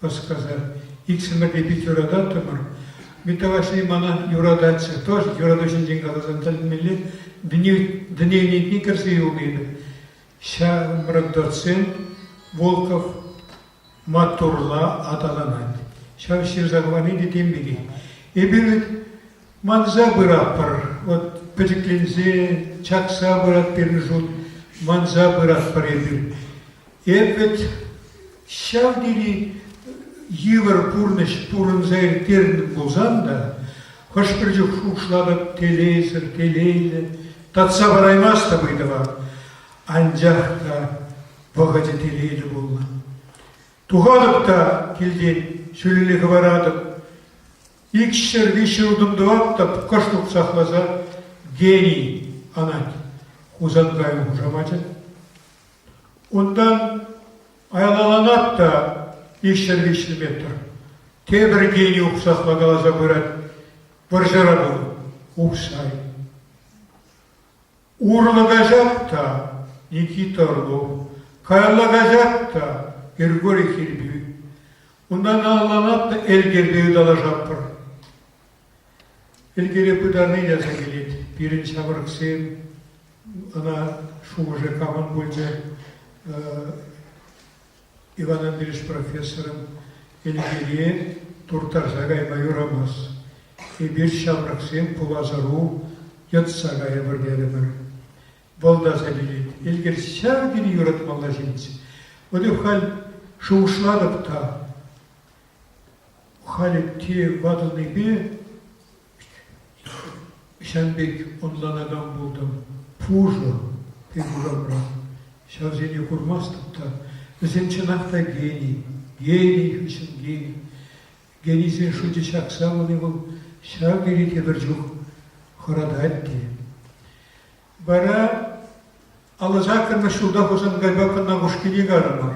рассказать. Иксимер лепит юрада тумар. Митаваши мана юрадатся тоже. Юрадочен деньгалазан тальмели. Дневники красивые убиды. Ща мрагдоцен Волков Матурла аталанат. Ща все заговорили дембиги. И берет манза бырапар. Вот петеклинзе, чакса бырат пережут. Манза бырат паребир. И это ща дили Йывыр пурныш пурын зайр терін болзанда, хош бір жүк шушладып телейсір, телейлі, татса бараймас та бұйдыва, анжақта вағады телейлі болна. Туғадып та келден шөлілігі барадып, икшір вишір ұдымды аптап, қоштық сақлаза гений анат, ұзанғайын ұжамачын. Ондан айлаланап та икшер метр. Те бір гений ұқсақла қалаза бұрат, бір жара бұл, ұқсай. Урлыға жақта Никита Орлов, Кайлыға жақта Григорий Хербеев. Ондан алланап та Элгербеев дала жаппыр. Элгере пыдарны жаза келет. Бірінші амырықсен, ана шу уже каман бөлде, Иван Андреевич профессором Эльгере Туртарзагай майорамас. И bir şamraksem Pulazarу Yatsagaya бергедемер. Волда залилит. Эльгер şavgiri юратмалла жинцы. Вот и в халь шоушладып та. Халь те вадылны бе Şenbek onlanadan buldum. Пужо пегурамра. Şavzeni kurmastып та. Bizim çınakta geni için geni. Genizin şu dişaksa onu bu şavgiri tebercuk horadatti. Bara alacaklarına şurada hoşan gaybakına kuşkili garamar.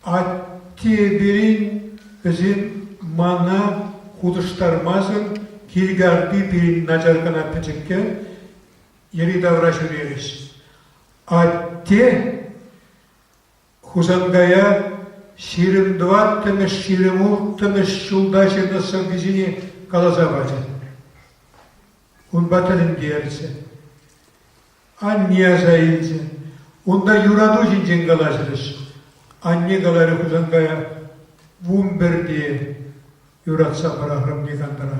Atti birin bizim mana kuduştarmazın kilgardi birin nacarkana peçekke yeri davraşırıyız. Atti Хузангая ширим дваттымыш, ширим улттымыш шулдашыны сыңгызіне қалаза бачы. Он батылын дейірсі. Анне азайылсы. Онда юраду жинжен қалашырыш. Анне қалары Хузангая вун бірде юратса барахрам негандыра.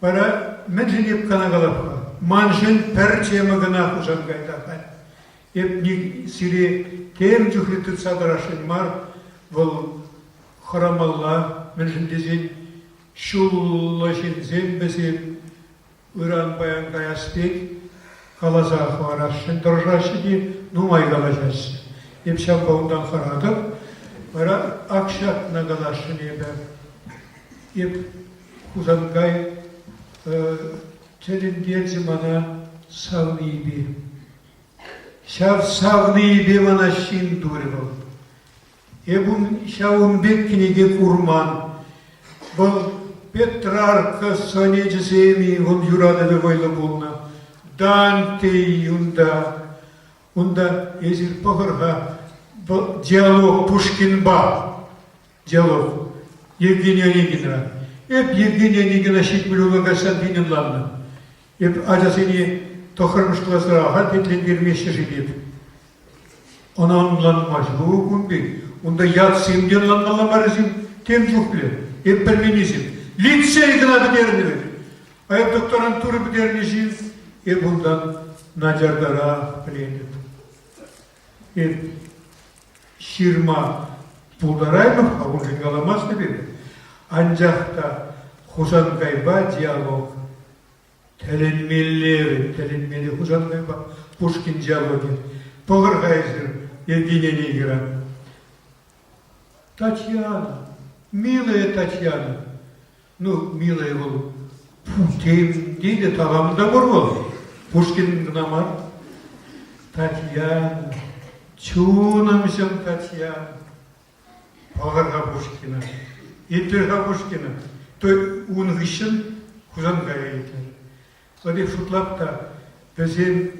Бара мен жинеп қана қалапқа. Манжын пәрчемі ғына Хузангайда қай. Епник сире тем жүхлетір садарашын мар, бұл харамалла, мен жіндезен шуллашын зембесен ұран баян қаяспек, қалаза қуарашын, дұржашы де нумай қалажашы. Еп шамбауындан қарадып, бара ақшатына қалашын ебі. Еп Хузангай теліндер зимана савны ебі. Şav savnıyı bemana şin duribal. Ebun şavun bekkiniga kurman. Bal Petrarka sonecizemi on yurada ve vayla bulna. Dante yunda. Unda ezir pahırha diyalog Pushkinba. Diyalog. Евгения Онегина. Еп Евгения Онегина şit bilulu kaçsan dinimlandı. Еп acasını Toxırmış kılazlara hal petlendirmeşi jilip. Ona onlanmaz. Bu kumbi. Onda yat simgenlanmalamar temcuk bile. Hep permenizm. Лицей gına biderini verir. Ayıp doktoranturu biderini jil. Bundan nacardara bilenip. Şirma buldaraymış. Avun jingalamaz da verir. Ancak da Huzangayba diyalog. Теленмели Хузангайба, Пушкин диалоги, Погоргайзер, Евгения Онегина. Татьяна, милая Татьяна, ну, милая был, тем дейді тағамында бар бол, Пушкин гнамар. Татьяна, чунамсың Татьяна, Погорга Пушкина, Иттерга Пушкина, той унгышын Хузангая етер. Öyle şutlap da bizim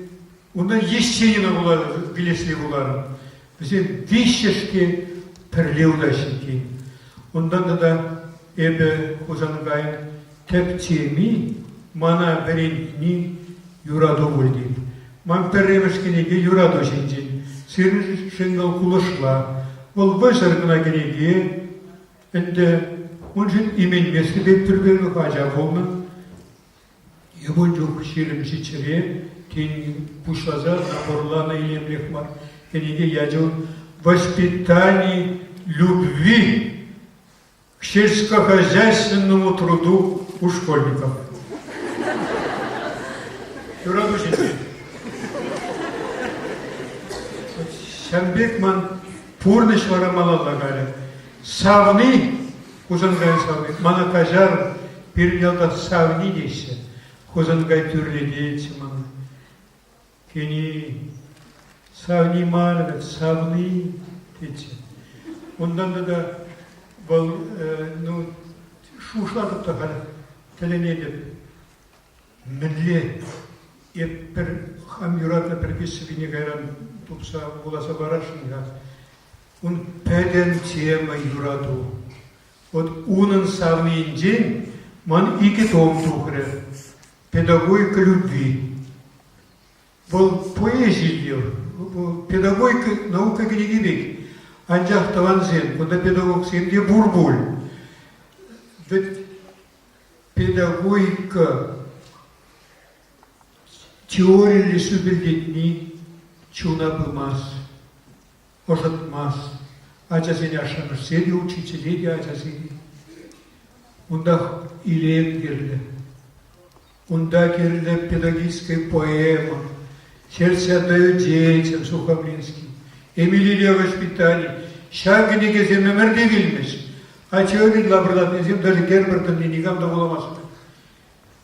ondan yeşçeyine bular, bilesli bular. Bizim vişeşki perlevdaşıki. Ondan da ebe Huzangayın tepçemi mana verintni yurado oldu. Man perremeşkinege yurado şinci. Sirri şengal kuluşla. Ol başargına genege ende onun imen mesli bektirberli hacap olma. Yaboncu şirim şiçeri ten пушлаза наборла на илемлех мар. Книги я делал воспитание любви к сельскохозяйственному труду у школьников. Шамбекман пурныш варамалаллагали. Савни, Хузангай савни, мана кажар перенялда савни дейсе. Хузангай тюрле дейсе мана. Keni savni malvet, savni deyce. Ondan da bol şuşladık da hani telene edip milli bir ham yuratla perpesivini gayran tupsa bulasa barasın ya. Un peden tema yuradu. От унын savnincin man iki tom tuhre. Pedagogika любви. Бұл поэзия, педагогика, наука генегибек. Анжақ таванзен, бұнда педагог сенде бурбуль. Ведь педагогика теория ли sübildetni чуна бымаз, ожатмаз. Ачасыне ашамырсели учителей ачасыне. Онда илем керлі. Онда керлі педагогическая поэма. Сердце отдаю детям, Сухомлинский. Эмилия воспитание. Шагни кезем өмірде келмес. А теория лабрадат кезем даже Гербертон не никогда буламасın.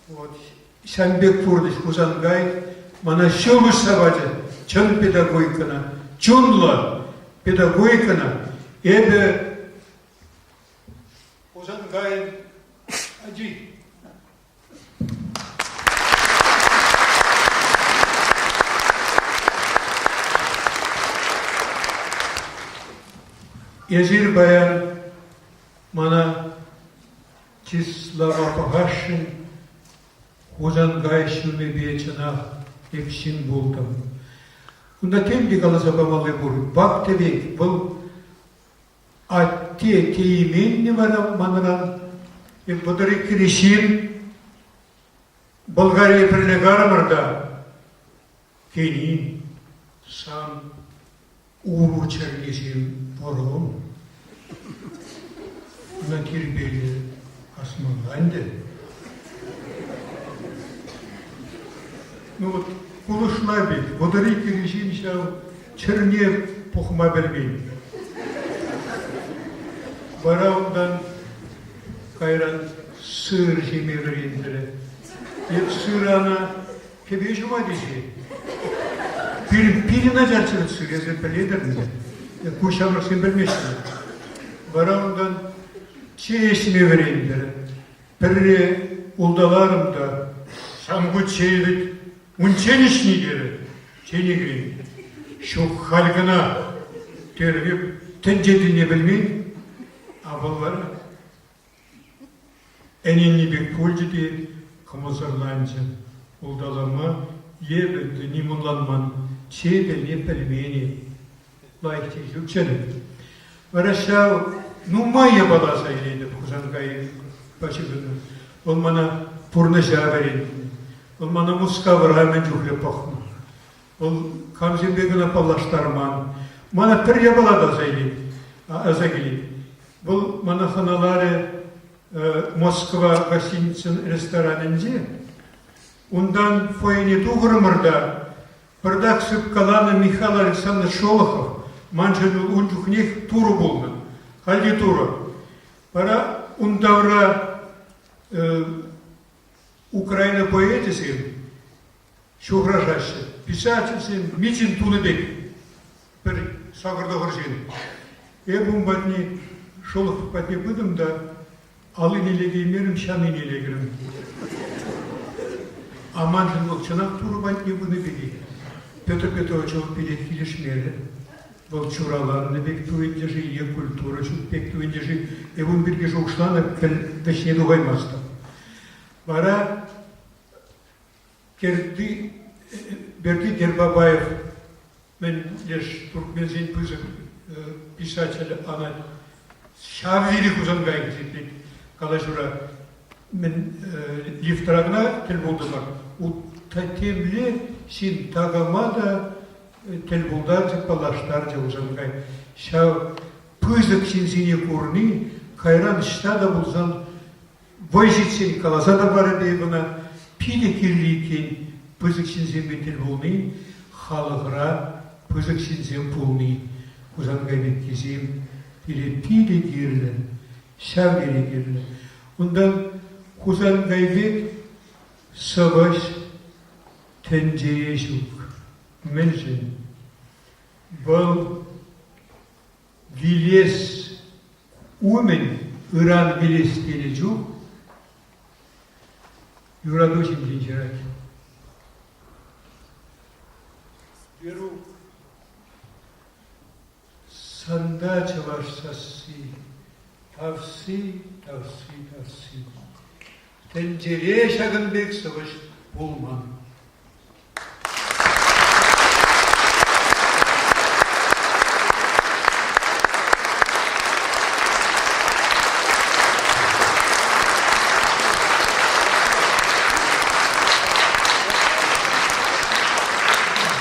Вот. Шамбек Пурдыш Хузангай мана шөміш сабады. Чын педагогикана. Чунла педагогикана. Эбе Хузангай аджи. Езир баян мана числава пагашын Хузангай шуме бечана экшин бултам. Унда темди каласа бамалы бур. Бак тебе был атте кейменни манаран подари кришин Болгария прилегарамарда кени сам уру чернесин ворон на кирбеле османланде. Ну вот кулышлаби, подари кришин шау черне пухма бербей. Бараундан кайран сыр жемеріндірі. Еп сыр ана кебе жума десе. Пирина жарчылы сыр, езі піледірінде. Кушамыр сен білмешті. Бараундан чешме верендірі. Бірі ұлдаларымда саңғы чейдік унченішні дері. Ченегірін. Шоқ халгына тергіп тінжедіне білмейді. Абалары эненни бек польжеде кымызырланчы улдалама ебекті нимуланман чебелне пельмени лайкти жүкчені. Вараша нумайя баласа елейді Хузангай бачыгыны. Ол мана пурныша береді. Ол мана муска врамен жүхле пахну. Ол камзенбегіна палаштарман. Мана пір ябалада аза келейді. Бұл манаханалары Москва гостиницын ресторанінде, ондан фойне туғырымырда бірдақ сүп қаланы Михаил Александрович Шолохов манжының ұнжықнех туры болны. Халде туры. Бара ұндавра Украина поэтесі шуғражашы. Писательсен Мичин Туныбек бір сағырда ғыржен. Эбун батни Шолохов батни бұдым да алы нелегеймерім, шаны нелегірім. Аман жын ұлчынақ туры батни бұны беге. Петр Петрович ол билет келешмері. Бұл чураларны бек туендежи, е культура чук бек туендежи, евун бирге жоғышланы вешне дуғаймасты. Бара керді Берди Дербабаев, мен лишь туркмензин пызык писатель, она шавзири кузангай гизетник, калажура, мен лифтрагна тел булдымар. У татемле син тагамада тел булдар деп палаштар же узангай. Шав пызык синзине курни, кайран штада булзан, войжитсин калазада бары бейбына, пиде кирликен, пызык синзен тел булни, халыгра пызык синзен пулни. Узангай бек кезем, пиде кирлі, шав кирлі. Ondan Kuzan Gaybek savaş tencereye şuk. Menşin. Bal viles umen İran viles telecuk. Yuradoşin dinçerak. Veru sanda çavaşsası. Tavsi. Tencereye şakın bek savaş bulman.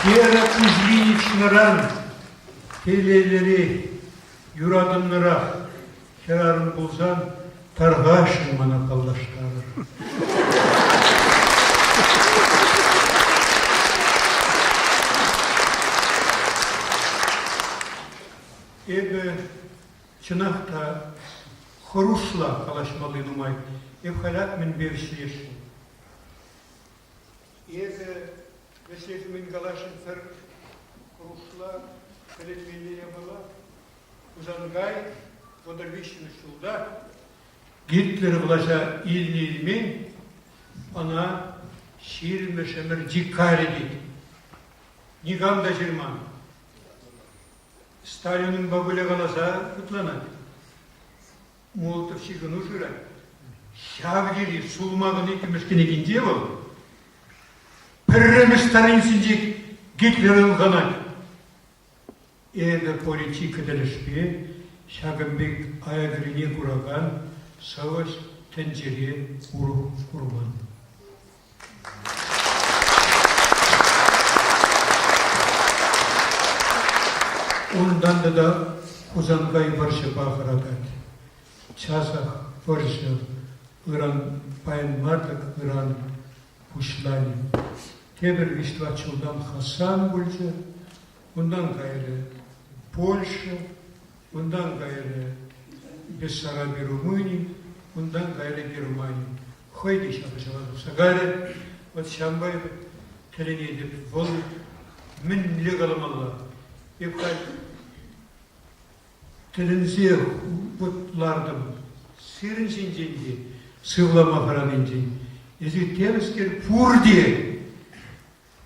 Diğer kuzliğinçlerin teleleri, yuradınlara kerarın bulsan, targaşın bana kallaştırır. Ebe çınakta хорушла kalaşmalı numay. Eb halak min bevşleş. Ebe vesleş min kalaşın fer хорушла kalitmelere bala. Uzangay Водорвищина şulda Hitler bulaşa ilmen ana şiir meşemer cikari dik. Nigam da jirman. Stalin'in babıyla kalasa kutlanak. Molotov şiğını şura. Şavgiri sulmağını ikimiskini gindiye bol. Pırrımı Stalin sincik Hitler'in kanak. Ede politik edilişpi Şagınbek ayagirine kuragan savaş tencereye kurban. Ondan da Kuzangay barışı bağıragat. Çasak barışı İran payan martık İran kuşlani. Teber viştvaçıldan Hasan bulca, ondan gayrı Polşa, ondan gayrı Bessarabi Rumuni, ondan gayrı Germani. Haydi şapışamadım. Gayrı, vat Şambay telini edip, vol min legalım Allah. Epkal telinziye butlardım. Serin zincindi, sıvlama falan incindi. Ezi temizker pur diye,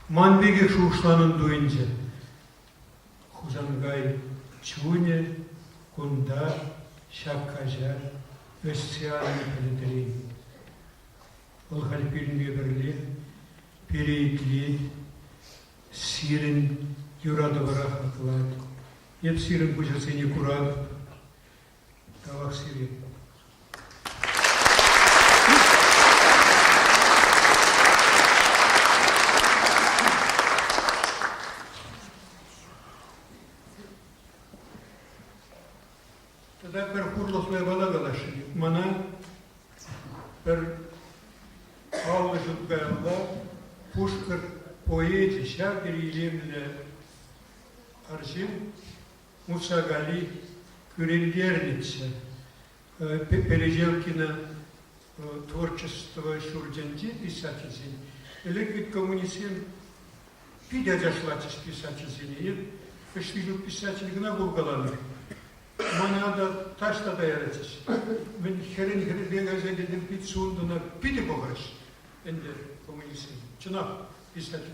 manbege şuşlanın duyunca. Kuzangay çune, kunda, şakkajar, össiyalini peletirin. Ol halpirin göberli, pereyitli, sirin yurada bırak akılat. Hep sirin kuşasını kurat, tavak sirin. Tada per kurlosla bala galaşı. Mana per ağlaşıp gayalla Puşkır poeti şakir ilimle arşiv Musa Gali Кюрендерница, Переделкина творчество Шурджанти, писательский, Электрик коммунизм, пидя зашла из писательский, пошли писатель гна булгаланы. Манада ташта даярачыз. Мен херен бегаза dedim pit suunduna pidi boğarız. Ender komünizm. Çınak pисательский.